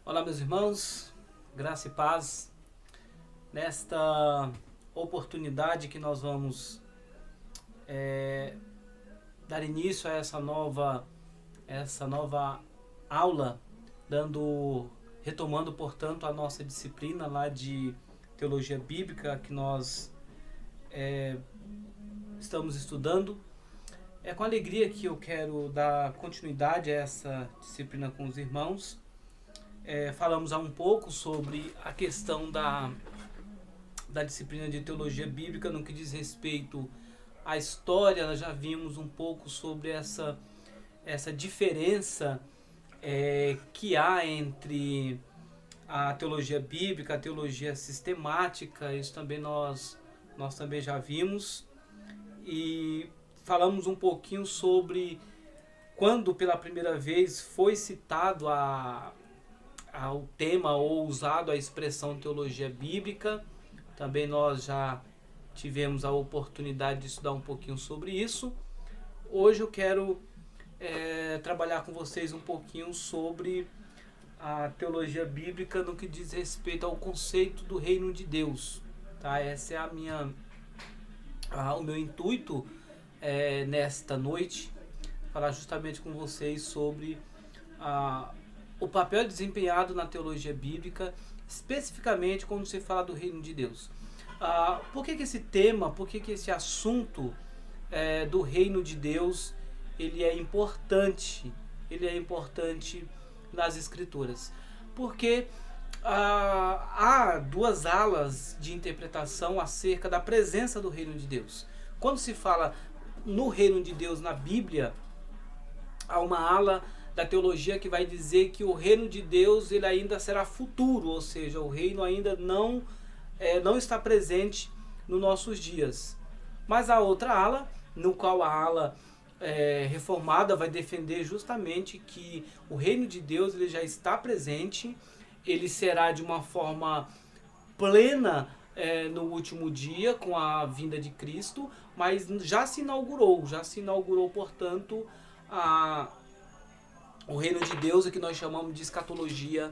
Olá, meus irmãos, graça e paz. Nesta oportunidade que nós vamos dar início a essa nova aula, retomando, portanto, a nossa disciplina lá de teologia bíblica que nós estamos estudando. É com alegria que eu quero dar continuidade a essa disciplina com os irmãos. Falamos há um pouco sobre a questão da disciplina de teologia bíblica no que diz respeito à história. Nós já vimos um pouco sobre essa diferença que há entre a teologia bíblica, a teologia sistemática. Isso também nós também já vimos. E falamos um pouquinho sobre quando pela primeira vez foi citado ao tema ou usado a expressão teologia bíblica. Também nós já tivemos a oportunidade de estudar um pouquinho sobre isso. Hoje eu quero trabalhar com vocês um pouquinho sobre a teologia bíblica no que diz respeito ao conceito do reino de Deus. Tá? Esse é o meu intuito nesta noite, falar justamente com vocês sobre o papel desempenhado na teologia bíblica, especificamente quando se fala do reino de Deus. Por que esse tema, por que esse assunto do reino de Deus ele é importante nas Escrituras? Porque há duas alas de interpretação acerca da presença do reino de Deus. Quando se fala no reino de Deus na Bíblia, há uma ala da teologia que vai dizer que o reino de Deus ele ainda será futuro, ou seja, o reino ainda não está presente nos nossos dias. Mas a outra ala, no qual a ala reformada vai defender justamente que o reino de Deus ele já está presente, ele será de uma forma plena no último dia com a vinda de Cristo, mas já se inaugurou, portanto, o reino de Deus, é que nós chamamos de escatologia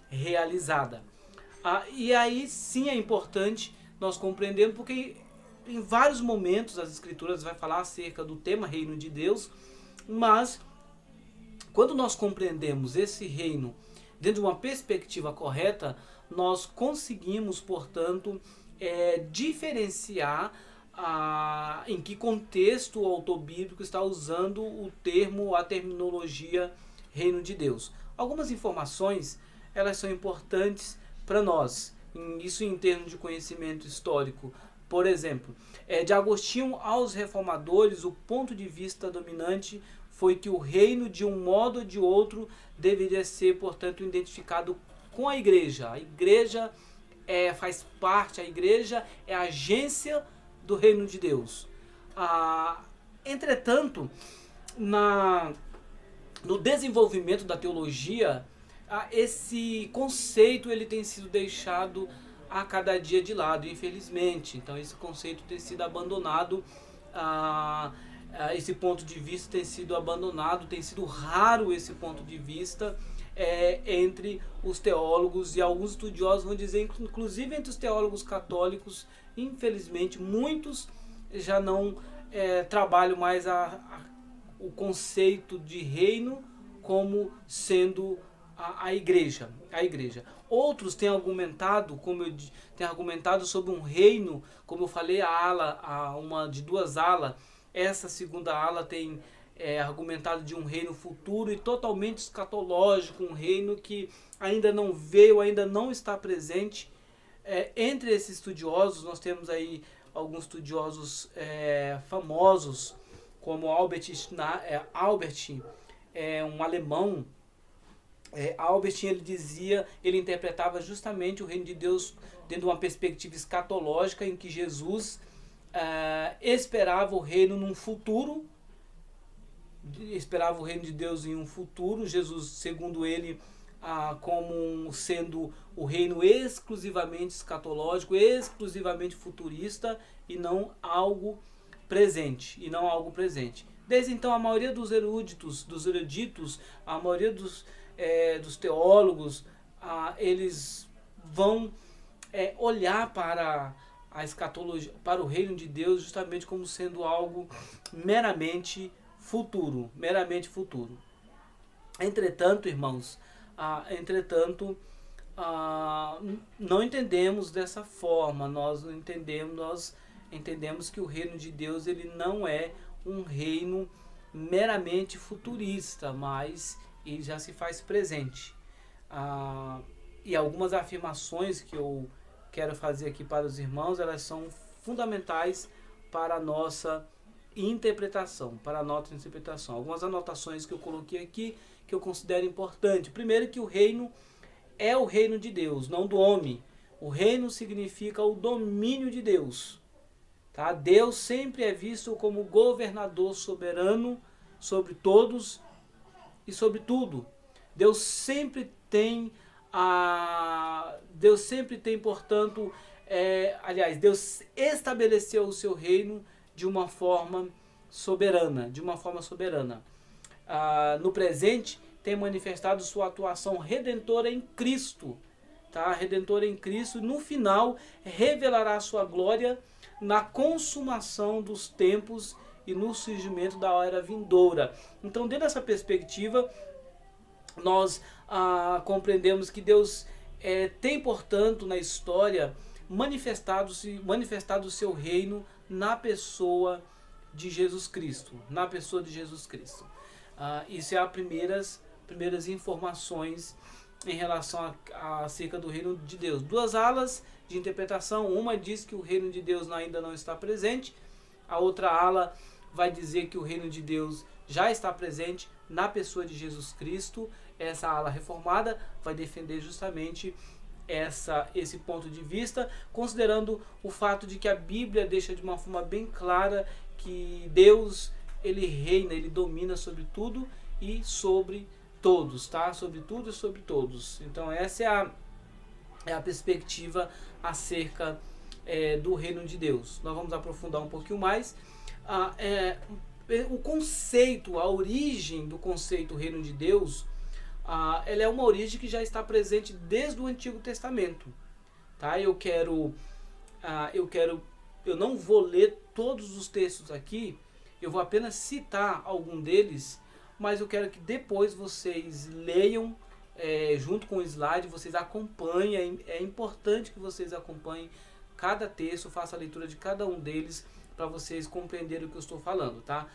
realizada. E aí sim é importante nós compreendermos, porque em vários momentos as Escrituras vai falar acerca do tema reino de Deus, mas quando nós compreendemos esse reino dentro de uma perspectiva correta, nós conseguimos, portanto, diferenciar em que contexto o autor bíblico está usando a terminologia reino de Deus. Algumas informações, elas são importantes para nós, isso em termos de conhecimento histórico. Por exemplo, de Agostinho aos reformadores, o ponto de vista dominante foi que o reino, de um modo ou de outro, deveria ser, portanto, identificado com a igreja. A igreja faz parte, a igreja é a agência do reino de Deus. Entretanto, no desenvolvimento da teologia, esse conceito ele tem sido deixado a cada dia de lado, infelizmente. Então esse conceito tem sido abandonado, esse ponto de vista tem sido abandonado, tem sido raro esse ponto de vista entre os teólogos, e alguns estudiosos vão dizer, inclusive entre os teólogos católicos, infelizmente muitos já não trabalham mais o conceito de reino como sendo a igreja. Outros têm argumentado, sobre um reino, como eu falei, uma de duas alas. Essa segunda ala tem argumentado de um reino futuro e totalmente escatológico, um reino que ainda não veio, ainda não está presente. Entre esses estudiosos, nós temos aí alguns estudiosos famosos, como Albert, um alemão. Albert, ele interpretava justamente o reino de Deus dentro de uma perspectiva escatológica, em que Jesus esperava o reino num futuro, esperava o reino de Deus em um futuro. Jesus, segundo ele, como sendo o reino exclusivamente escatológico, exclusivamente futurista, e não algo presente. Desde então, a maioria dos eruditos, a maioria dos dos teólogos, eles vão olhar para a escatologia, para o reino de Deus, justamente como sendo algo meramente futuro, meramente futuro. Entretanto, irmãos, não entendemos dessa forma. Nós entendemos que o reino de Deus ele não é um reino meramente futurista, mas ele já se faz presente. E algumas afirmações que eu quero fazer aqui para os irmãos, elas são fundamentais para a nossa interpretação, Algumas anotações que eu coloquei aqui que eu considero importante. Primeiro, que o reino é o reino de Deus, não do homem. O reino significa o domínio de Deus. Tá? Deus sempre é visto como governador soberano sobre todos e sobre tudo. Deus sempre tem, portanto, Deus estabeleceu o seu reino de uma forma soberana. No presente, tem manifestado sua atuação redentora em Cristo. Tá? Redentora em Cristo. No final, revelará sua glória na consumação dos tempos e no surgimento da era vindoura. Então, dentro dessa perspectiva, nós compreendemos que Deus tem, portanto, na história, manifestado o seu reino na pessoa de Jesus Cristo. Isso é as primeiras informações em relação acerca do reino de Deus. Duas alas de interpretação. Uma diz que o reino de Deus ainda não está presente. A outra ala vai dizer que o reino de Deus já está presente na pessoa de Jesus Cristo. Essa ala reformada vai defender justamente esse ponto de vista, considerando o fato de que a Bíblia deixa de uma forma bem clara que Deus, ele reina, ele domina sobre tudo e sobre todos, tá? Sobre tudo e sobre todos. Então essa é a perspectiva acerca do reino de Deus. Nós vamos aprofundar um pouquinho mais. O conceito, a origem do conceito reino de Deus, ela é uma origem que já está presente desde o Antigo Testamento. Tá? Eu não vou ler todos os textos aqui, eu vou apenas citar algum deles, mas eu quero que depois vocês leiam junto com o slide, vocês acompanhem. É importante que vocês acompanhem cada texto, façam a leitura de cada um deles para vocês compreenderem o que eu estou falando, tá?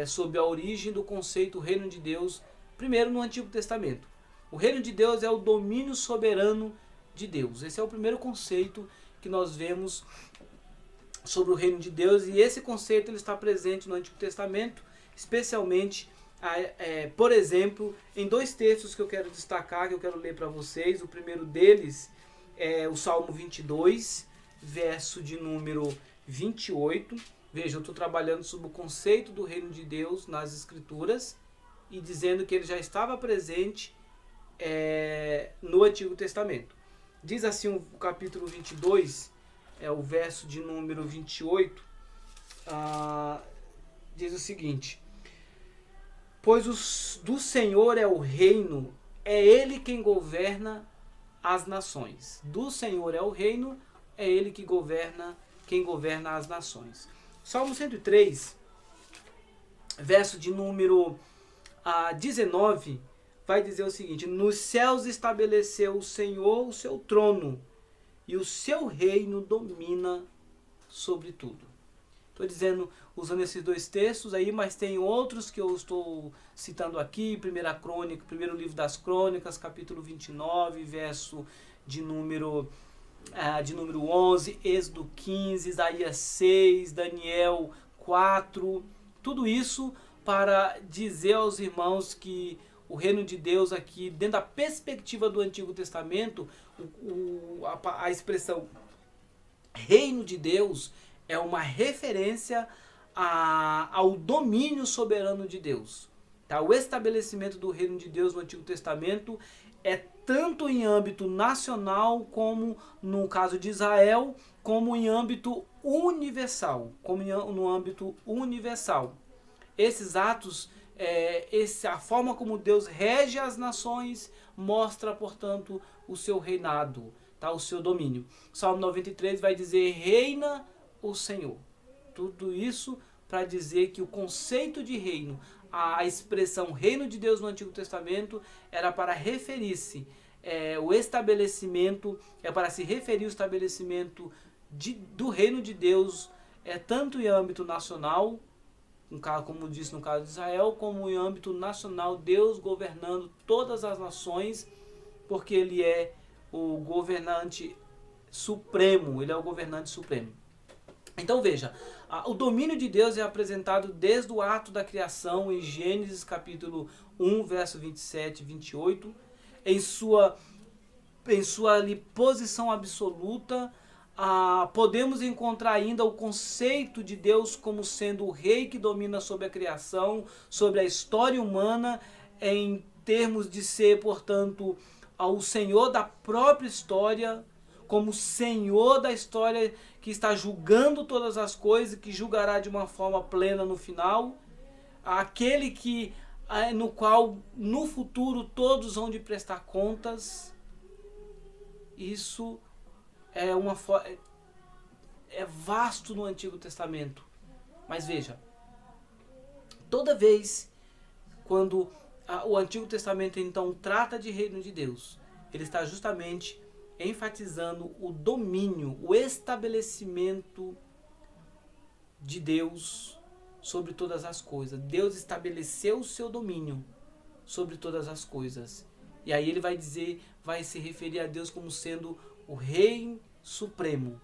Sobre a origem do conceito reino de Deus, primeiro no Antigo Testamento. O reino de Deus é o domínio soberano de Deus. Esse é o primeiro conceito que nós vemos sobre o reino de Deus, e esse conceito ele está presente no Antigo Testamento, especialmente, por exemplo, em dois textos que eu quero destacar, que eu quero ler para vocês. O primeiro deles é o Salmo 22, verso de número 28. Veja, eu estou trabalhando sobre o conceito do reino de Deus nas Escrituras e dizendo que ele já estava presente no Antigo Testamento. Diz assim o capítulo 22, o verso de número 28, diz o seguinte: pois do Senhor é o reino, é Ele quem governa as nações. Do Senhor é o reino, é Ele quem governa as nações. Salmo 103, verso de número 19, vai dizer o seguinte: nos céus estabeleceu o Senhor o seu trono, e o seu reino domina sobre tudo. Estou usando esses dois textos aí, mas tem outros que eu estou citando aqui. Primeiro livro das Crônicas, capítulo 29, verso de número 11, Êxodo 15, Isaías 6, Daniel 4. Tudo isso para dizer aos irmãos que o reino de Deus aqui, dentro da perspectiva do Antigo Testamento, a expressão reino de Deus é uma referência ao domínio soberano de Deus. Tá? O estabelecimento do reino de Deus no Antigo Testamento é tanto em âmbito nacional, como no caso de Israel, como em âmbito universal. Esses atos a forma como Deus rege as nações mostra, portanto, o seu reinado, tá? O seu domínio. Salmo 93 vai dizer: reina o Senhor. Tudo isso para dizer que o conceito de reino, a expressão reino de Deus no Antigo Testamento era para referir-se o estabelecimento, para se referir ao estabelecimento do reino de Deus, tanto em âmbito nacional, como disse no caso de Israel, como em âmbito nacional, Deus governando todas as nações, porque Ele é o governante supremo, Ele é o governante supremo. Então veja, o domínio de Deus é apresentado desde o ato da criação, em Gênesis capítulo 1, verso 27 e 28, em sua ali, posição absoluta. Podemos encontrar ainda o conceito de Deus como sendo o rei que domina sobre a criação, sobre a história humana, em termos de ser, portanto, o Senhor da própria história, como Senhor da história que está julgando todas as coisas, que julgará de uma forma plena no final, aquele no qual no futuro todos vão de prestar contas. Isso é vasto no Antigo Testamento. Mas veja, toda vez quando o Antigo Testamento então trata de reino de Deus, ele está justamente enfatizando o domínio, o estabelecimento de Deus sobre todas as coisas. Deus estabeleceu o seu domínio sobre todas as coisas. E aí ele vai se referir a Deus como sendo o Rei Supremo,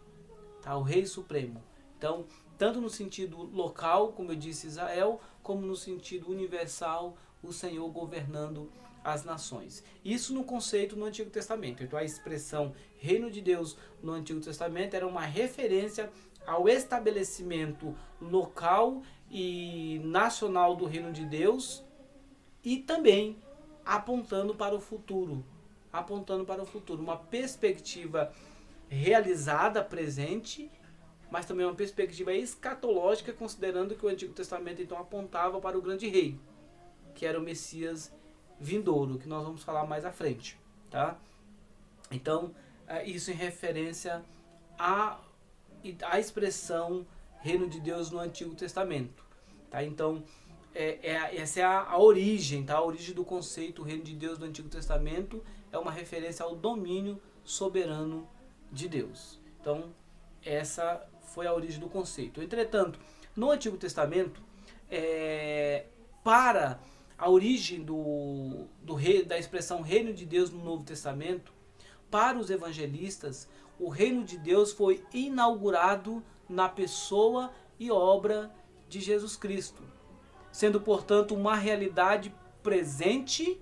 tá? O Rei Supremo. Então, tanto no sentido local, como eu disse, Israel, como no sentido universal, o Senhor governando as nações. Isso no conceito no Antigo Testamento. Então a expressão Reino de Deus no Antigo Testamento era uma referência ao estabelecimento local e nacional do Reino de Deus, e também apontando para o futuro. Uma perspectiva realizada, presente, mas também uma perspectiva escatológica, considerando que o Antigo Testamento então apontava para o grande rei, que era o Messias vindouro, que nós vamos falar mais à frente, tá? Então, isso em referência à expressão Reino de Deus no Antigo Testamento, tá? Então, essa é a origem, tá? A origem do conceito Reino de Deus no Antigo Testamento é uma referência ao domínio soberano de Deus. Então, essa foi a origem do conceito. Entretanto, no Antigo Testamento, para a origem da expressão Reino de Deus no Novo Testamento, para os evangelistas, o Reino de Deus foi inaugurado na pessoa e obra de Jesus Cristo, sendo, portanto, uma realidade presente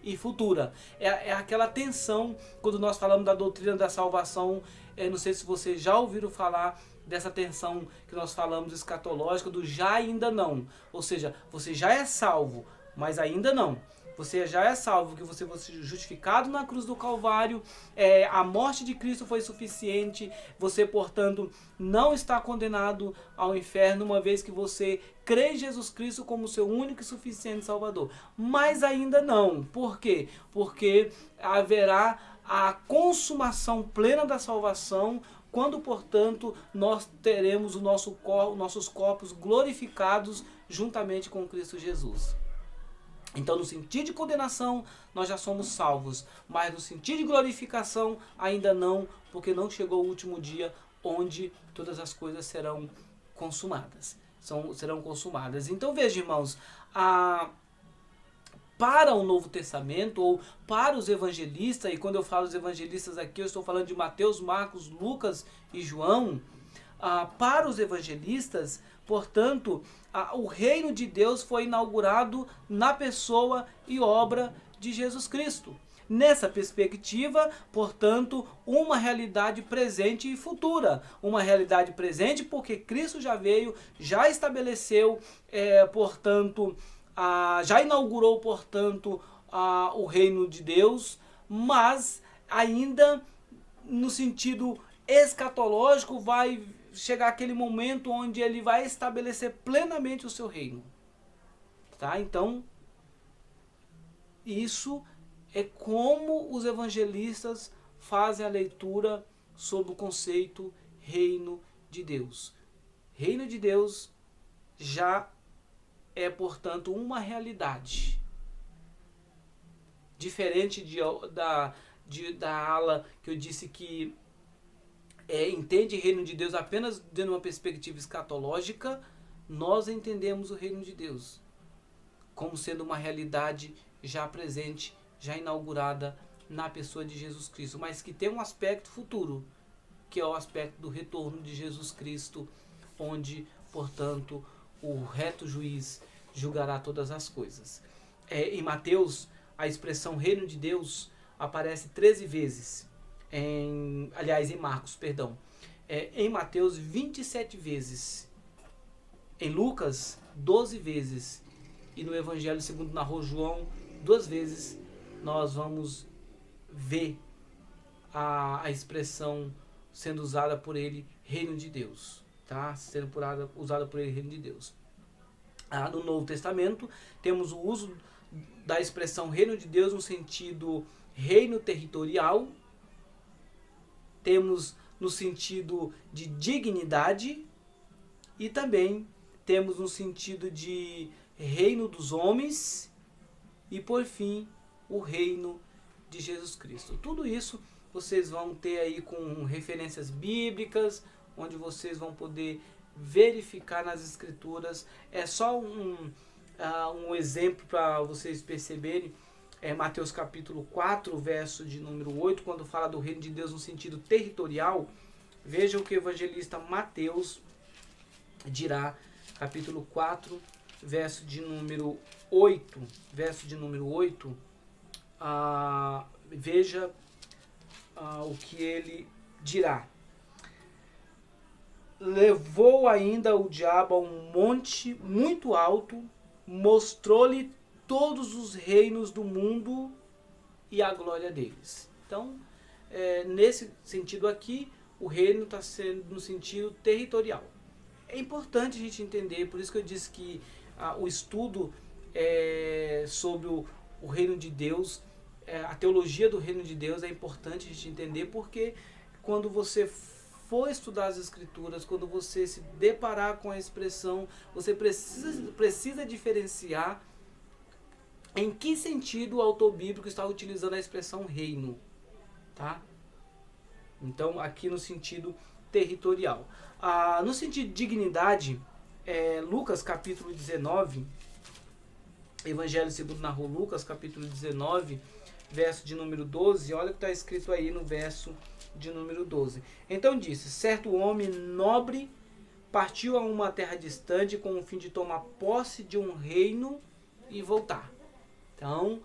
e futura. É aquela tensão quando nós falamos da doutrina da salvação. Não sei se vocês já ouviram falar dessa tensão que nós falamos escatológica do já e ainda não. Ou seja, você já é salvo, mas ainda não. Você já é salvo, que você foi justificado na cruz do Calvário, a morte de Cristo foi suficiente, você, portanto, não está condenado ao inferno, uma vez que você crê em Jesus Cristo como seu único e suficiente Salvador. Mas ainda não. Por quê? Porque haverá a consumação plena da salvação, quando, portanto, nós teremos nossos corpos glorificados juntamente com Cristo Jesus. Então, no sentido de condenação, nós já somos salvos, mas no sentido de glorificação, ainda não, porque não chegou o último dia onde todas as coisas serão consumadas. Então, veja, irmãos, para o Novo Testamento, ou para os evangelistas, e quando eu falo os evangelistas aqui, eu estou falando de Mateus, Marcos, Lucas e João. Para os evangelistas, portanto, o reino de Deus foi inaugurado na pessoa e obra de Jesus Cristo. Nessa perspectiva, portanto, uma realidade presente e futura. Uma realidade presente porque Cristo já veio, já estabeleceu, portanto, já inaugurou, portanto, o reino de Deus, mas ainda no sentido escatológico vai chegar aquele momento onde ele vai estabelecer plenamente o seu reino. Tá? Então, isso é como os evangelistas fazem a leitura sobre o conceito reino de Deus. Reino de Deus já é, portanto, uma realidade. Diferente da ala que eu disse que entende reino de Deus apenas de uma perspectiva escatológica, nós entendemos o reino de Deus como sendo uma realidade já presente, já inaugurada na pessoa de Jesus Cristo, mas que tem um aspecto futuro, que é o aspecto do retorno de Jesus Cristo, onde, portanto, o reto juiz julgará todas as coisas. Em Mateus, a expressão reino de Deus aparece 13 vezes. Em Marcos, perdão. Em Mateus, 27 vezes. Em Lucas, 12 vezes. E no Evangelho segundo narrou João, 2 vezes, nós vamos ver a expressão sendo usada por ele, reino de Deus. Tá? Sendo usada por ele, reino de Deus. No Novo Testamento, temos o uso da expressão reino de Deus no sentido reino territorial. Temos no sentido de dignidade e também temos no sentido de reino dos homens e, por fim, o reino de Jesus Cristo. Tudo isso vocês vão ter aí com referências bíblicas, onde vocês vão poder verificar nas escrituras. É só um exemplo para vocês perceberem. Mateus capítulo 4, verso de número 8, quando fala do reino de Deus no sentido territorial. Vejam o que o evangelista Mateus dirá, capítulo 4, verso de número 8. Verso de número 8. Veja o que ele dirá. Levou ainda o diabo a um monte muito alto, mostrou-lhe todos os reinos do mundo e a glória deles. Então, nesse sentido aqui, o reino está sendo no sentido territorial. É importante a gente entender, por isso que eu disse que o estudo sobre o reino de Deus, a teologia do reino de Deus é importante a gente entender, porque quando você for estudar as escrituras, quando você se deparar com a expressão, você precisa diferenciar em que sentido o autor bíblico está utilizando a expressão reino, tá? Então, aqui no sentido territorial. No sentido de dignidade, Lucas capítulo 19, Evangelho segundo narrou Lucas capítulo 19, verso de número 12, olha o que está escrito aí no verso de número 12. Então disse, certo homem nobre partiu a uma terra distante com o fim de tomar posse de um reino e voltar. Então,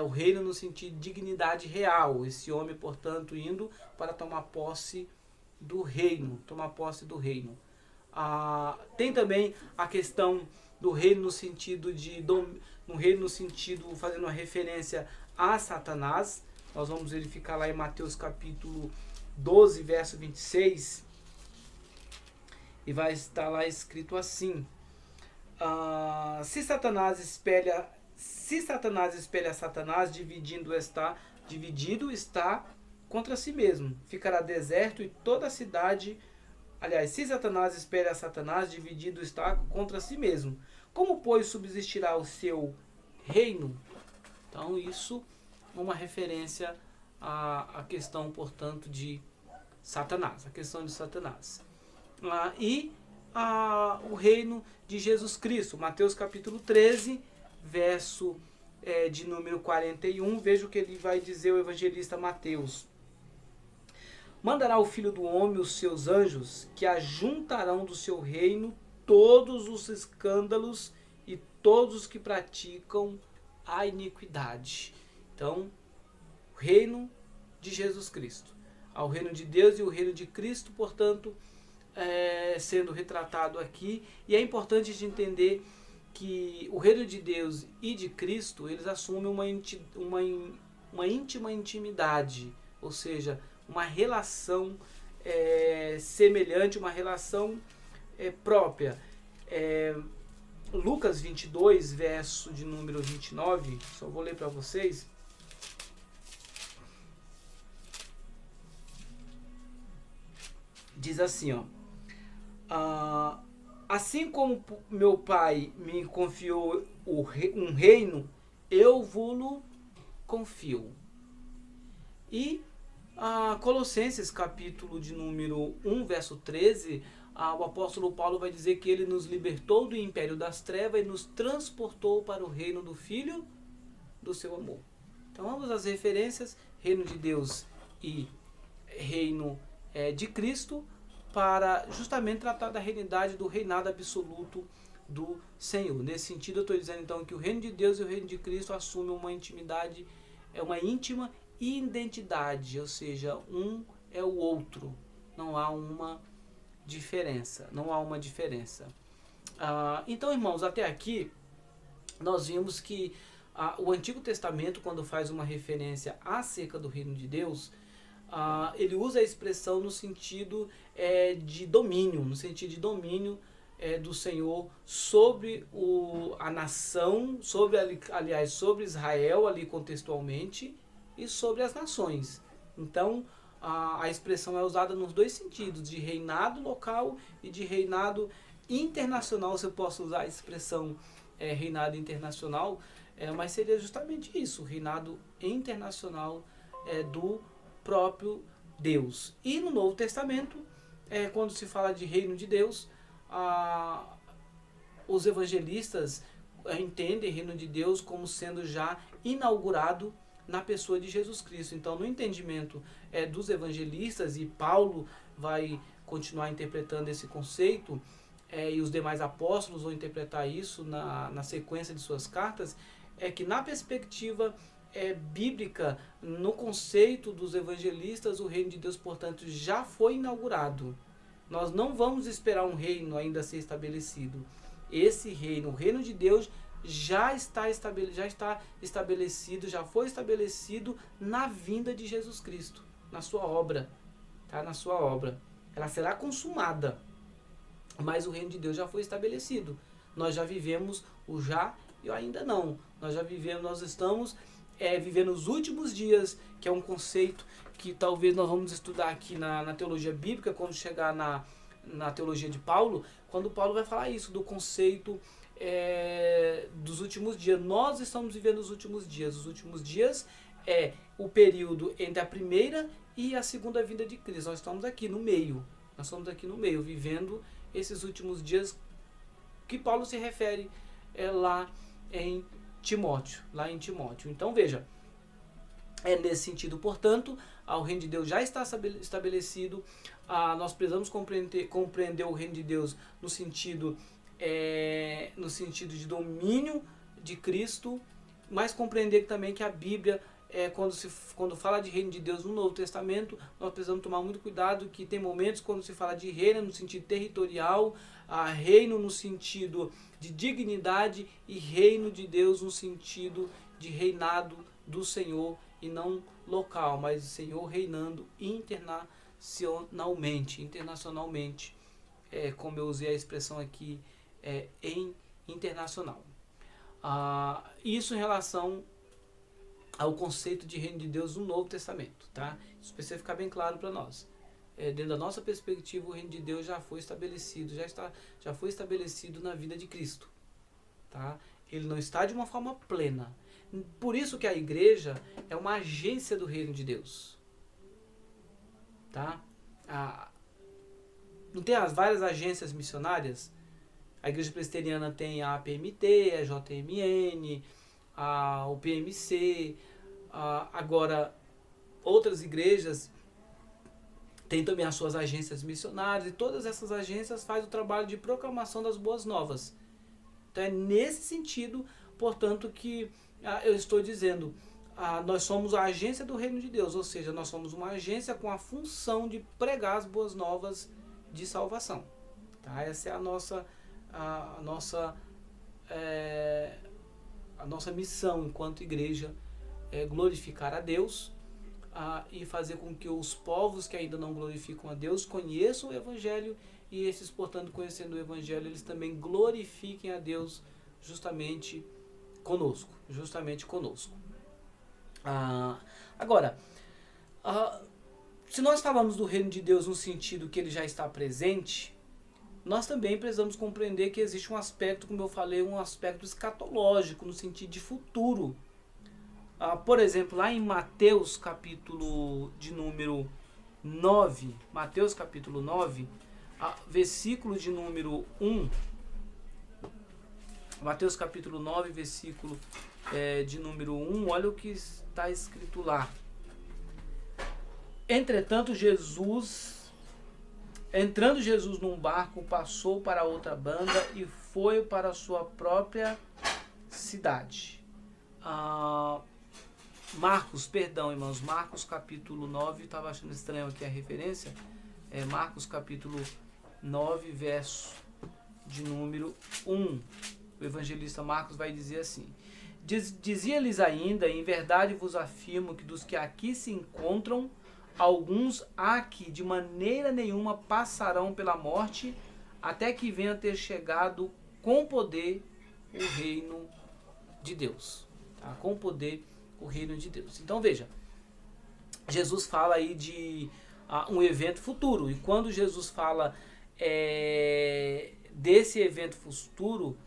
o reino no sentido de dignidade real. Esse homem, portanto, indo para tomar posse do reino. Tem também a questão do reino no sentido fazendo uma referência a Satanás. Nós vamos verificar lá em Mateus capítulo 12, verso 26. E vai estar lá escrito assim. Se Satanás espelha Satanás, dividido está contra si mesmo. Ficará deserto e toda a cidade... Aliás, se Satanás espelha Satanás, dividido está contra si mesmo. Como, pois, subsistirá o seu reino? Então, isso é uma referência à questão, portanto, de Satanás. A questão de Satanás. O reino de Jesus Cristo. Mateus capítulo 13, verso de número 41. Veja o que ele vai dizer, o evangelista Mateus. Mandará o Filho do Homem os seus anjos, que ajuntarão do seu reino todos os escândalos e todos os que praticam a iniquidade. Então, o reino de Jesus Cristo. Ao reino de Deus e o reino de Cristo, portanto, sendo retratado aqui. E é importante a gente entender que o reino de Deus e de Cristo, eles assumem uma íntima intimidade, ou seja, uma relação semelhante, uma relação própria. Lucas 22, verso de número 29, só vou ler para vocês. Diz assim, ó. Assim como meu pai me confiou um reino, eu vou-lo confio. E Colossenses, capítulo de número 1, verso 13, o apóstolo Paulo vai dizer que ele nos libertou do império das trevas e nos transportou para o reino do Filho do seu amor. Então, ambas as referências, reino de Deus e reino de Cristo, para justamente tratar da realidade do reinado absoluto do Senhor. Nesse sentido, eu estou dizendo então que o reino de Deus e o reino de Cristo assumem uma intimidade, uma íntima identidade, ou seja, um é o outro, não há uma diferença, então, irmãos, até aqui nós vimos que o Antigo Testamento, quando faz uma referência acerca do reino de Deus, ele usa a expressão no sentido de domínio, do Senhor sobre a nação, sobre Israel ali contextualmente, e sobre as nações. Então, a expressão é usada nos dois sentidos, de reinado local e de reinado internacional. Se eu posso usar a expressão reinado internacional, mas seria justamente isso, o reinado internacional do próprio Deus. E no Novo Testamento, quando se fala de reino de Deus, os evangelistas entendem reino de Deus como sendo já inaugurado na pessoa de Jesus Cristo. Então, no entendimento dos evangelistas, e Paulo vai continuar interpretando esse conceito, e os demais apóstolos vão interpretar isso na sequência de suas cartas, é que na perspectiva bíblica, no conceito dos evangelistas, o reino de Deus, portanto, já foi inaugurado. Nós não vamos esperar um reino ainda a ser estabelecido. Esse reino, o reino de Deus, já foi estabelecido na vinda de Jesus Cristo, na sua obra, tá? Na sua obra. Ela será consumada, mas o reino de Deus já foi estabelecido. Nós já vivemos o já e o ainda não. Nós estamos vivendo os últimos dias, que é um conceito que talvez nós vamos estudar aqui na teologia bíblica, quando chegar na teologia de Paulo, quando Paulo vai falar isso, do conceito dos últimos dias. Nós estamos vivendo os últimos dias. Os últimos dias é o período entre a primeira e a segunda vinda de Cristo. Nós estamos aqui no meio. Vivendo esses últimos dias que Paulo se refere lá em Timóteo. Então, veja, nesse sentido, portanto, o reino de Deus já está estabelecido. Nós precisamos compreender o reino de Deus no sentido de domínio de Cristo, mas compreender também que a Bíblia, quando fala de reino de Deus no Novo Testamento, nós precisamos tomar muito cuidado, que tem momentos quando se fala de reino no sentido territorial, reino no sentido de dignidade, e reino de Deus no sentido de reinado do Senhor, e não local, mas o Senhor reinando internacionalmente, como eu usei a expressão aqui, em internacional. Isso em relação ao conceito de reino de Deus no Novo Testamento, tá? Isso precisa ficar bem claro para nós. Dentro da nossa perspectiva, o reino de Deus já foi estabelecido, já foi estabelecido na vida de Cristo, tá? Ele não está de uma forma plena. Por isso que a igreja é uma agência do reino de Deus, tá? Não tem as várias agências missionárias? A igreja presbiteriana tem a APMT, a JMN, o PMC, agora outras igrejas têm também as suas agências missionárias, e todas essas agências fazem o trabalho de proclamação das boas novas. Então é nesse sentido, portanto, que eu estou dizendo, nós somos a agência do reino de Deus, ou seja, nós somos uma agência com a função de pregar as boas novas de salvação. Tá? Essa é a nossa missão enquanto igreja, glorificar a Deus, e fazer com que os povos que ainda não glorificam a Deus conheçam o Evangelho, e esses, portanto, conhecendo o Evangelho, eles também glorifiquem a Deus justamente conosco. Agora, se nós falamos do reino de Deus no sentido que ele já está presente, nós também precisamos compreender que existe um aspecto, como eu falei, um aspecto escatológico, no sentido de futuro. Por exemplo, lá em Mateus capítulo de número 9, Mateus capítulo 9, versículo de número 1, Mateus capítulo 9, versículo de número 1, olha o que está escrito lá. Entretanto, entrando Jesus num barco, passou para outra banda e foi para a sua própria cidade. Marcos capítulo 9, estava achando estranho aqui a referência, Marcos capítulo 9, verso de número 1. O evangelista Marcos vai dizer assim: dizia-lhes ainda, em verdade vos afirmo que dos que aqui se encontram, alguns há que de maneira nenhuma passarão pela morte, até que venha ter chegado com poder o reino de Deus. Tá? Com poder o reino de Deus. Então veja, Jesus fala aí de um evento futuro, e quando Jesus fala desse evento futuro,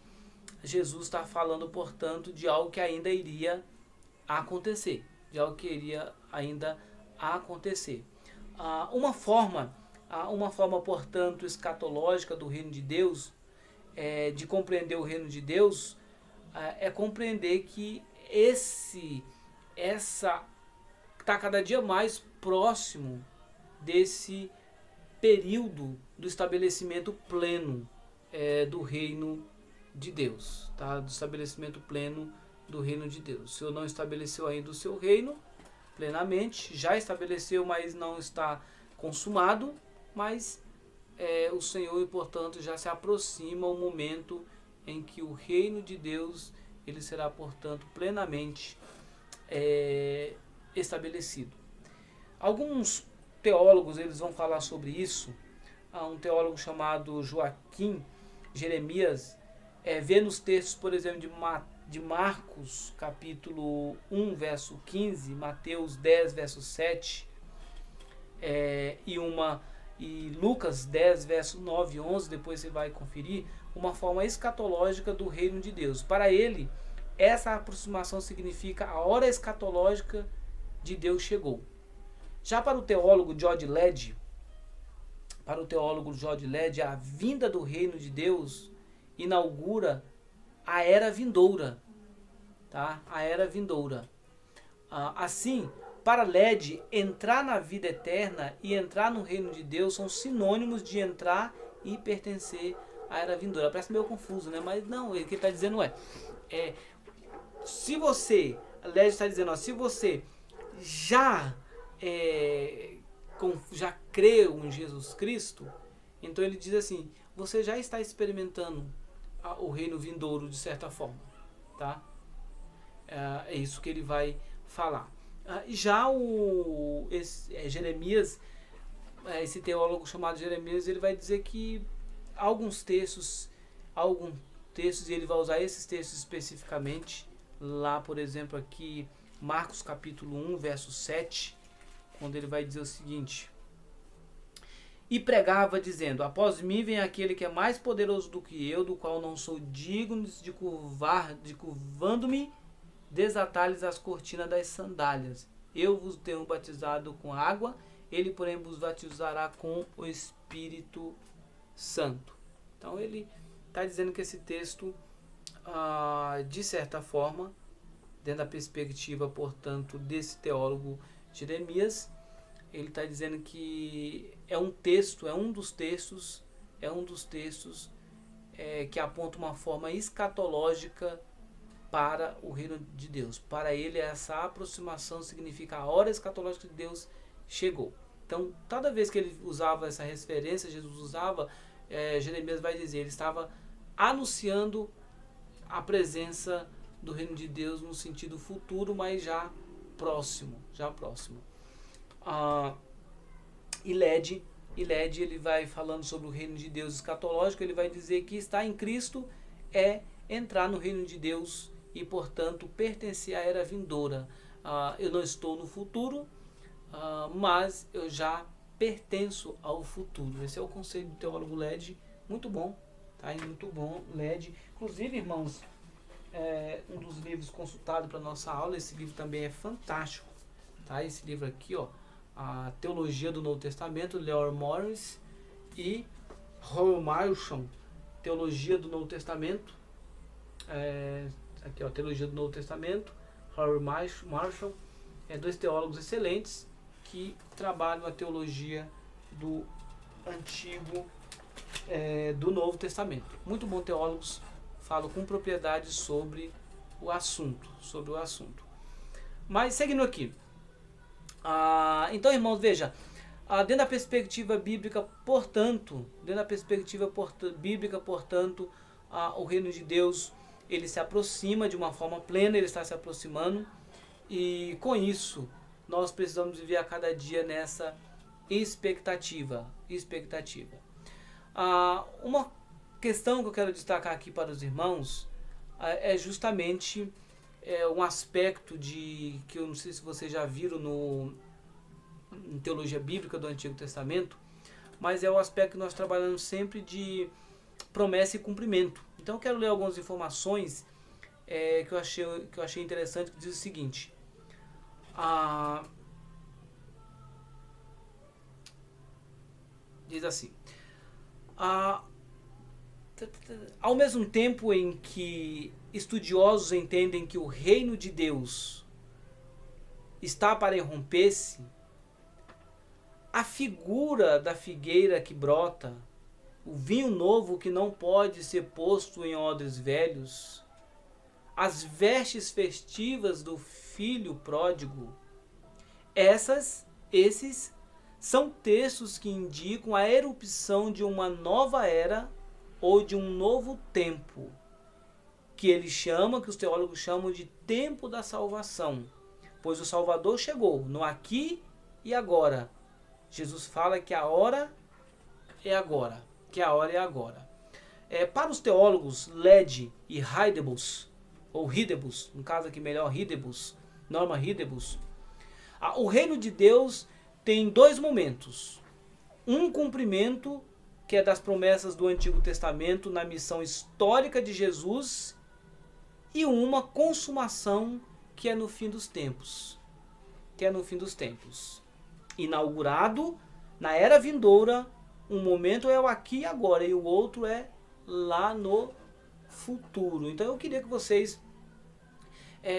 Jesus está falando, portanto, de algo que ainda iria acontecer, Uma forma, portanto, escatológica do reino de Deus, de compreender o reino de Deus, é compreender que essa está cada dia mais próximo desse período do estabelecimento pleno do reino de Deus, tá? Do estabelecimento pleno do reino de Deus. O Senhor não estabeleceu ainda o seu reino plenamente, já estabeleceu, mas não está consumado, mas o Senhor, portanto, já se aproxima o momento em que o reino de Deus ele será, portanto, plenamente estabelecido. Alguns teólogos eles vão falar sobre isso. Um teólogo chamado Joaquim Jeremias vê nos textos, por exemplo, de Marcos capítulo 1, verso 15, Mateus 10, verso 7, e Lucas 10, verso 9 e 11, depois você vai conferir, uma forma escatológica do reino de Deus. Para ele, essa aproximação significa a hora escatológica de Deus chegou. Já para o teólogo George Led, a vinda do reino de Deus inaugura a era vindoura, tá? A era vindoura. Assim, para Led, entrar na vida eterna e entrar no reino de Deus são sinônimos de entrar e pertencer à era vindoura. Parece meio confuso, né? Mas não, o que ele está dizendo se você, Led está dizendo, se você já creu em Jesus Cristo, então ele diz assim, você já está experimentando o reino vindouro de certa forma, tá? É isso que ele vai falar. Já Jeremias, esse teólogo chamado Jeremias, ele vai dizer que alguns textos, ele vai usar esses textos especificamente, lá, por exemplo, aqui, Marcos capítulo 1, verso 7, quando ele vai dizer o seguinte: e pregava dizendo, após mim vem aquele que é mais poderoso do que eu, do qual não sou digno de curvando-me, desatar-lhes as cortinas das sandálias. Eu vos tenho batizado com água, ele porém vos batizará com o Espírito Santo. Então ele está dizendo que esse texto, de certa forma, dentro da perspectiva, portanto, desse teólogo Jeremias, ele está dizendo que é um dos textos que aponta uma forma escatológica para o reino de Deus. Para ele, essa aproximação significa a hora escatológica de Deus chegou. Então, toda vez que ele usava essa referência, Jesus usava, Jeremias vai dizer, ele estava anunciando a presença do reino de Deus no sentido futuro, mas já próximo. Ah, e LED, ele vai falando sobre o reino de Deus escatológico. Ele vai dizer que estar em Cristo é entrar no reino de Deus e, portanto, pertencer à era vindoura. Eu não estou no futuro, mas eu já pertenço ao futuro. Esse é o conceito do teólogo LED, muito bom, tá? Muito bom, LED. Inclusive, irmãos, um dos livros consultados para nossa aula, esse livro também é fantástico, tá? Esse livro aqui, ó, A Teologia do Novo Testamento, Leor Morris e Howell Marshall, Teologia do Novo Testamento, aqui, ó, Teologia do Novo Testamento, Howell Marshall, dois teólogos excelentes que trabalham a teologia do Antigo, do Novo Testamento. Muito bons teólogos, falam com propriedade sobre o assunto, Mas seguindo aqui, então, irmãos, veja, dentro da perspectiva bíblica, portanto, o reino de Deus, ele se aproxima de uma forma plena, ele está se aproximando, e com isso nós precisamos viver a cada dia nessa expectativa. Uma questão que eu quero destacar aqui para os irmãos é justamente um aspecto que eu não sei se vocês já viram em teologia bíblica do Antigo Testamento, mas é o aspecto que nós trabalhamos sempre de promessa e cumprimento. Então eu quero ler algumas informações que eu achei interessante, que diz o seguinte: diz assim, ao mesmo tempo em que estudiosos entendem que o reino de Deus está para irromper-se, a figura da figueira que brota, o vinho novo que não pode ser posto em odres velhos, as vestes festivas do filho pródigo, esses são textos que indicam a erupção de uma nova era ou de um novo tempo, que os teólogos chamam de tempo da salvação, pois o Salvador chegou no aqui e agora. Jesus fala que a hora é agora, para os teólogos LED e Hydebus, ou Hydebus, no caso aqui melhor Norman Hydebus, o reino de Deus tem dois momentos: um cumprimento, que é das promessas do Antigo Testamento na missão histórica de Jesus, e uma consumação, que é no fim dos tempos. Inaugurado na era vindoura, um momento é o aqui e agora, e o outro é lá no futuro. Então eu queria que vocês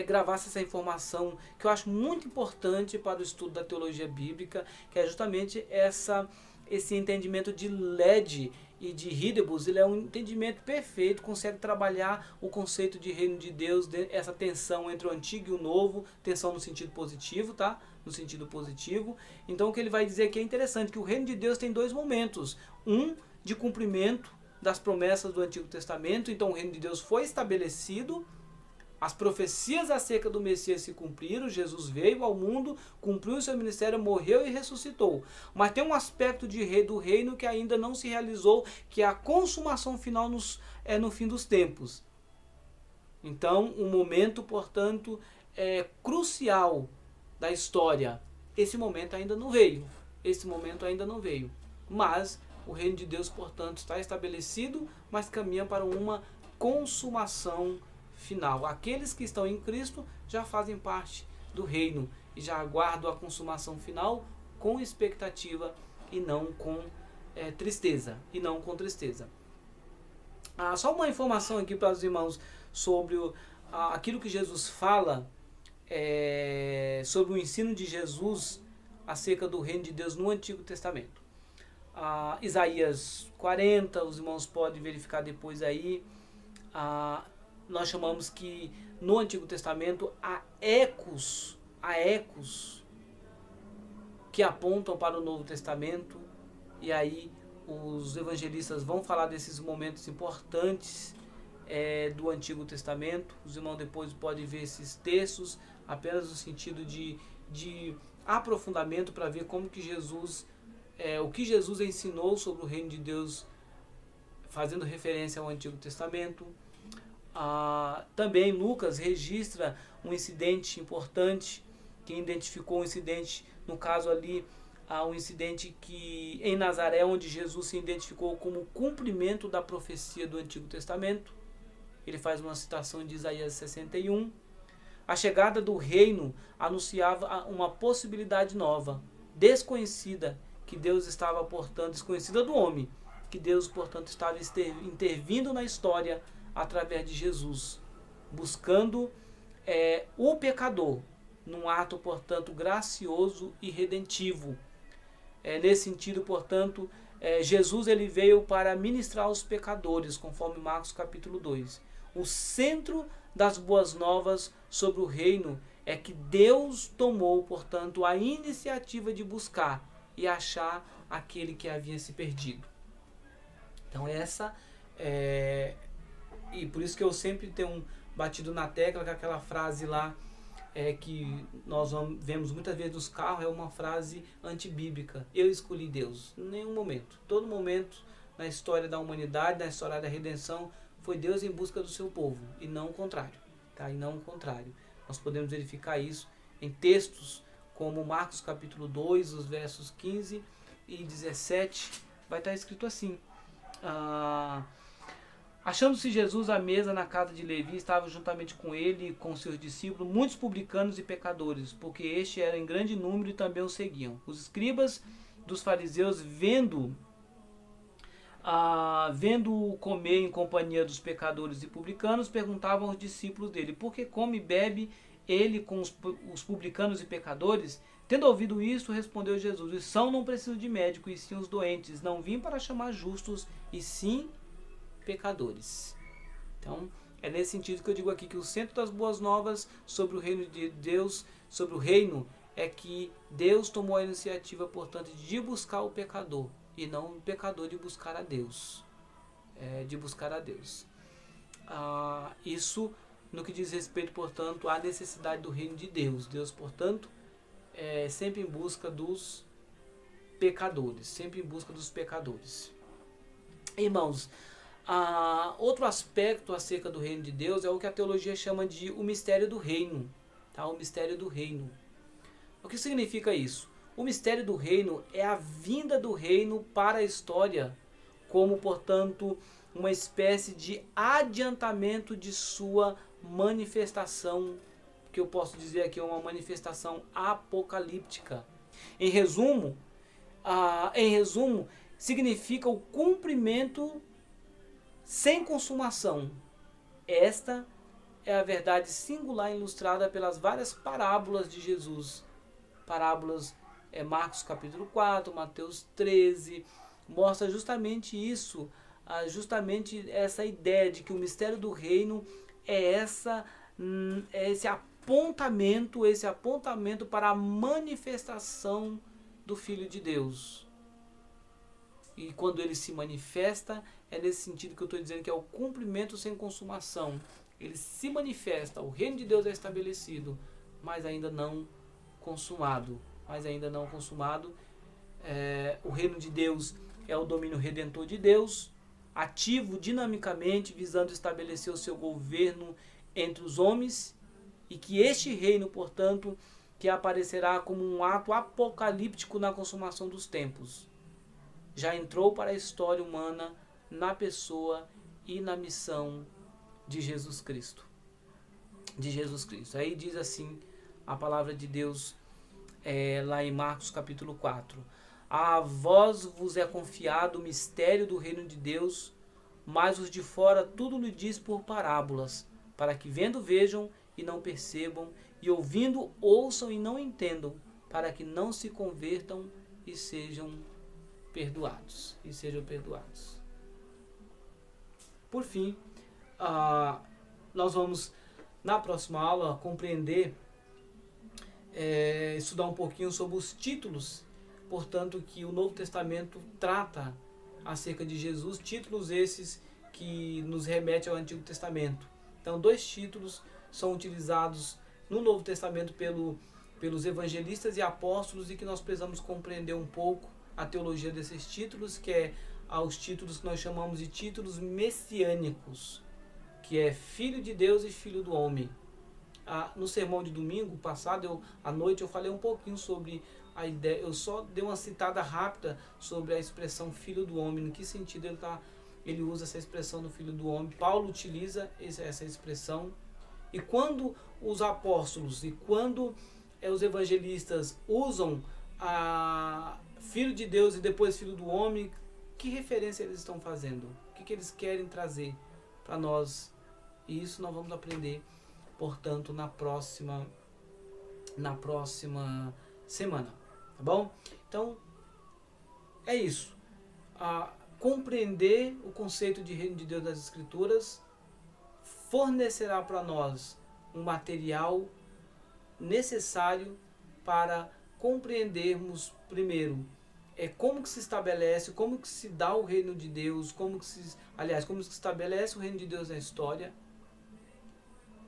gravassem essa informação, que eu acho muito importante para o estudo da teologia bíblica, que é justamente esse entendimento de LED e de Hydebus. Ele é um entendimento perfeito, consegue trabalhar o conceito de reino de Deus, essa tensão entre o antigo e o novo, tensão no sentido positivo, tá? No sentido positivo. Então o que ele vai dizer aqui é interessante, que o reino de Deus tem dois momentos: um de cumprimento das promessas do Antigo Testamento. Então o reino de Deus foi estabelecido, as profecias acerca do Messias se cumpriram, Jesus veio ao mundo, cumpriu o seu ministério, morreu e ressuscitou. Mas tem um aspecto do reino que ainda não se realizou, que é a consumação final no fim dos tempos. Então, um momento, portanto, crucial da história. Esse momento ainda não veio. Mas o reino de Deus, portanto, está estabelecido, mas caminha para uma consumação final. Aqueles que estão em Cristo já fazem parte do reino e já aguardam a consumação final com expectativa e não com tristeza. Só uma informação aqui para os irmãos sobre aquilo que Jesus fala, sobre o ensino de Jesus acerca do reino de Deus no Antigo Testamento. Isaías 40, os irmãos podem verificar depois aí. Nós chamamos que no Antigo Testamento há ecos que apontam para o Novo Testamento, e aí os evangelistas vão falar desses momentos importantes do Antigo Testamento. Os irmãos depois podem ver esses textos apenas no sentido de aprofundamento para ver como que o que Jesus ensinou sobre o reino de Deus, fazendo referência ao Antigo Testamento. Também Lucas registra um incidente importante, que identificou um incidente, no caso ali, um incidente que em Nazaré, onde Jesus se identificou como cumprimento da profecia do Antigo Testamento. Ele faz uma citação de Isaías 61. A chegada do reino anunciava uma possibilidade nova, desconhecida, que Deus estava, portanto, desconhecida do homem, que Deus, portanto, estava intervindo na história através de Jesus, buscando o pecador, num ato, portanto, gracioso e redentivo. Nesse sentido, portanto, Jesus ele veio para ministrar aos pecadores, conforme Marcos capítulo 2. O centro das boas novas sobre o reino é que Deus tomou, portanto, a iniciativa de buscar e achar aquele que havia se perdido. Então e por isso que eu sempre tenho batido na tecla com aquela frase lá, que nós vemos muitas vezes nos carros, é uma frase antibíblica. Eu escolhi Deus. Em nenhum momento. Todo momento na história da humanidade, na história da redenção, foi Deus em busca do seu povo, e não o contrário. Tá? E não o contrário. Nós podemos verificar isso em textos como Marcos capítulo 2, os versos 15 e 17, vai estar escrito assim: achando-se Jesus à mesa na casa de Levi, estava juntamente com ele e com seus discípulos muitos publicanos e pecadores, porque este era em grande número e também o seguiam. Os escribas dos fariseus, vendo-o comer em companhia dos pecadores e publicanos, perguntavam aos discípulos dele: por que come e bebe ele com os publicanos e pecadores? Tendo ouvido isso, respondeu Jesus: os sãos não precisam de médico, e sim os doentes. Não vim para chamar justos, e sim pecadores. Então, é nesse sentido que eu digo aqui que o centro das boas novas sobre o reino de Deus, sobre o reino, é que Deus tomou a iniciativa, portanto, de buscar o pecador, e não o pecador de buscar a Deus. Isso no que diz respeito, portanto, à necessidade do reino de Deus. Deus, portanto, é sempre em busca dos pecadores, sempre em busca dos pecadores. Irmãos, outro aspecto acerca do reino de Deus é o que a teologia chama de o mistério do reino. Tá? O mistério do reino. O que significa isso? O mistério do reino é a vinda do reino para a história, como, portanto, uma espécie de adiantamento de sua manifestação, que eu posso dizer aqui é uma manifestação apocalíptica. Em resumo, significa o cumprimento sem consumação. Esta é a verdade singular ilustrada pelas várias parábolas de Jesus. Parábolas Marcos capítulo 4, Mateus 13, mostra justamente isso, justamente essa ideia de que o mistério do reino é esse apontamento para a manifestação do Filho de Deus. E quando ele se manifesta, é nesse sentido que eu estou dizendo que é o cumprimento sem consumação. Ele se manifesta, o reino de Deus é estabelecido, mas ainda não consumado. O reino de Deus é o domínio redentor de Deus, ativo dinamicamente, visando estabelecer o seu governo entre os homens, e que este reino, portanto, que aparecerá como um ato apocalíptico na consumação dos tempos, já entrou para a história humana na pessoa e na missão de Jesus Cristo. Aí diz assim a palavra de Deus lá em Marcos capítulo 4. A vós vos é confiado o mistério do reino de Deus, mas os de fora tudo lhe diz por parábolas, para que vendo vejam e não percebam, e ouvindo ouçam e não entendam, para que não se convertam e sejam perdoados. Por fim, nós vamos na próxima aula compreender, estudar um pouquinho sobre os títulos, portanto, que o Novo Testamento trata acerca de Jesus, títulos esses que nos remetem ao Antigo Testamento. Então, 2 títulos são utilizados no Novo Testamento pelo pelos evangelistas e apóstolos, e que nós precisamos compreender um pouco a teologia desses títulos, que é aos títulos que nós chamamos de títulos messiânicos, que é Filho de Deus e Filho do Homem. No sermão de domingo passado, à noite, eu falei um pouquinho sobre a ideia, eu só dei uma citada rápida sobre a expressão Filho do Homem, em que sentido ele usa essa expressão do Filho do Homem. Paulo utiliza essa expressão, e quando os apóstolos e quando os evangelistas usam a Filho de Deus e depois Filho do Homem, que referência eles estão fazendo? O que eles querem trazer para nós? E isso nós vamos aprender, portanto, na próxima semana, tá bom? Então, é isso. Compreender o conceito de reino de Deus das Escrituras fornecerá para nós um material necessário para compreendermos, primeiro, como que se estabelece, como que se dá o reino de Deus, como que se estabelece o reino de Deus na história,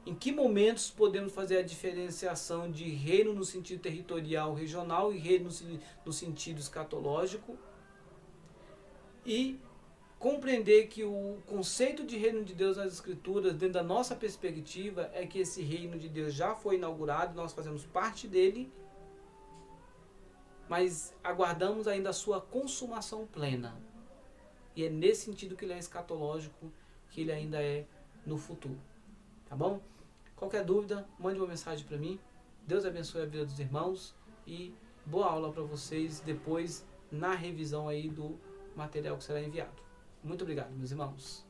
em que momentos podemos fazer a diferenciação de reino no sentido territorial, regional, e reino no sentido escatológico, e compreender que o conceito de reino de Deus nas Escrituras, dentro da nossa perspectiva, é que esse reino de Deus já foi inaugurado, nós fazemos parte dele, mas aguardamos ainda a sua consumação plena. E é nesse sentido que ele é escatológico, que ele ainda é no futuro. Tá bom? Qualquer dúvida, mande uma mensagem para mim. Deus abençoe a vida dos irmãos e boa aula para vocês depois na revisão aí do material que será enviado. Muito obrigado, meus irmãos.